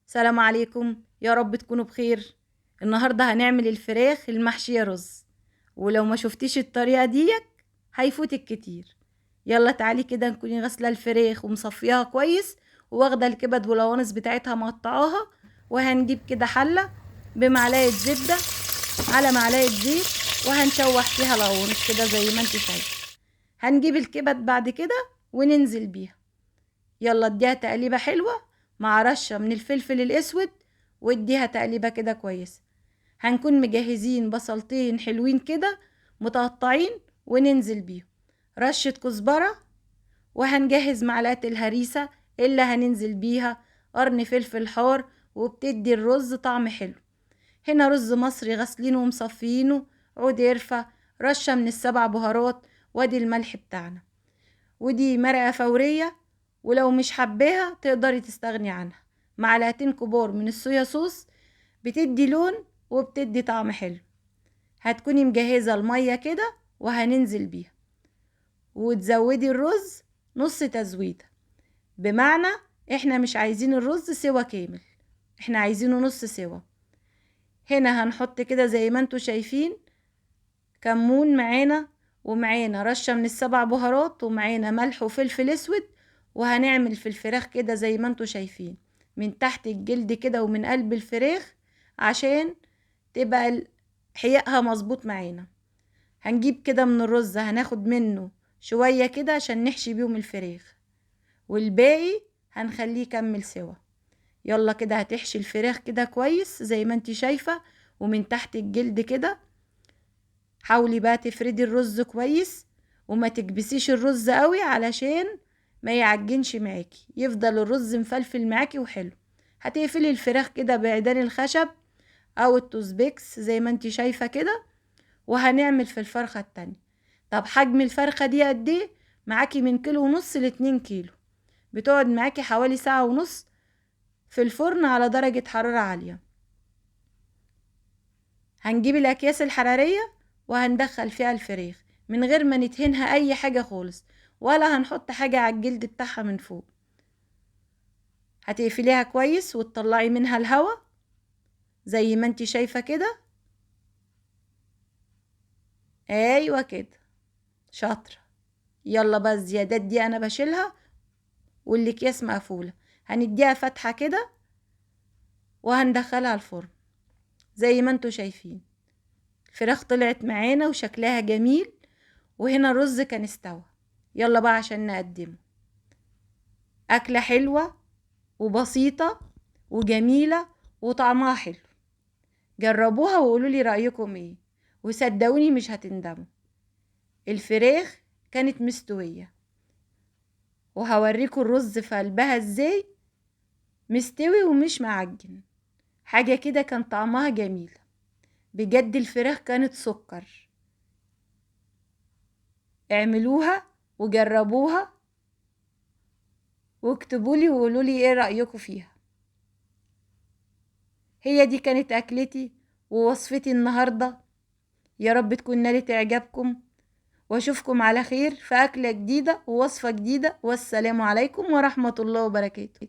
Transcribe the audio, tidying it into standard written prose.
سلام عليكم، يا رب تكونوا بخير. النهاردة هنعمل الفراخ المحشية رز، ولو ما شفتيش الطريقة ديك هيفوتك كتير. يلا تعالي كده نكوني غاسلة الفراخ ومصفياها كويس، واخدة الكبد والقوانص بتاعتها مقطعاها. وهنجيب كده حلة بمعلقة زبدة على معلقة زيت، وهنشوح فيها القوانص كده زي ما انت شايفة. هنجيب الكبد بعد كده وننزل بيها. يلا اديها تقليبة حلوة مع رشة من الفلفل الاسود، واديها تقليبة كده كويسة. هنكون مجهزين بصلتين حلوين كده متقطعين وننزل بيهم، رشة كزبرة، وهنجهز معلقة الهريسة اللي هننزل بيها، قرن فلفل حار، وبتدي الرز طعم حلو. هنا رز مصري غسلينه ومصفيينه، عود قرفة، رشة من السبع بهارات، وادي الملح بتاعنا، ودي مرقة فورية، ولو مش حباها تقدري تستغني عنها. معلقتين كبار من الصويا صوص، بتدي لون وبتدي طعم حلو. هتكوني مجهزة المية كده وهننزل بيها، وتزودي الرز نص تزويدة. بمعنى احنا مش عايزين الرز سوا كامل، احنا عايزينه نص سوا. هنا هنحط كده زي ما انتوا شايفين كمون معانا، ومعانا رشة من السبع بهارات، ومعانا ملح وفلفل اسود. وهنعمل في الفراخ كده زي ما انتوا شايفين من تحت الجلد كده ومن قلب الفراخ، عشان تبقى حيقها مظبوط معانا. هنجيب كده من الرز، هناخد منه شوية كده عشان نحشي بيهم الفراخ، والباقي هنخليه يكمل سوا. يلا كده هتحشي الفراخ كده كويس زي ما انتي شايفة، ومن تحت الجلد كده. حاولي بقى تفردي الرز كويس، وما تكبسيش الرز قوي علشان ما يعجنش معاكي، يفضل الرز مفلفل معاكي وحلو. هتقفلي الفراخ كده بعيدان الخشب او التوزبيكس زي ما انتي شايفة كده. وهنعمل في الفرخة التانية. طب حجم الفرخة دي قد ايه؟ معاكي من كيلو ونص لاتنين كيلو، بتقعد معاكي حوالي ساعة ونص في الفرن على درجة حرارة عالية. هنجيب الأكياس الحرارية وهندخل فيها الفراخ من غير ما ندهنها أي حاجة خالص، ولا هنحط حاجة على الجلد بتاعها من فوق. هتقفليها كويس وتطلعي منها الهواء زي ما انتي شايفة كده. ايوه كده، شاطرة. يلا بقى الزيادات دي انا بشيلها، والاكياس مقفولة. هنديها فتحة كده وهندخلها الفرن زي ما انتوا شايفين. الفراخ طلعت معانا وشكلها جميل، وهنا الرز كان استوى. يلا بقى عشان نقدمه. أكلة حلوة وبسيطة وجميلة وطعمها حلو. جربوها وقولولي رأيكم ايه، وصدقوني مش هتندموا. الفراخ كانت مستوية، وهوريكم الرز في قلبها ازاي مستوي ومش معجن. حاجة كده كان طعمها جميل بجد. الفراخ كانت سكر. اعملوها وجربوها، واكتبولي وقولولي ايه رأيكم فيها. هي دي كانت أكلتي ووصفتي النهاردة. يا رب تكون نالت إعجابكم، واشوفكم على خير في أكلة جديدة ووصفة جديدة. والسلام عليكم ورحمة الله وبركاته.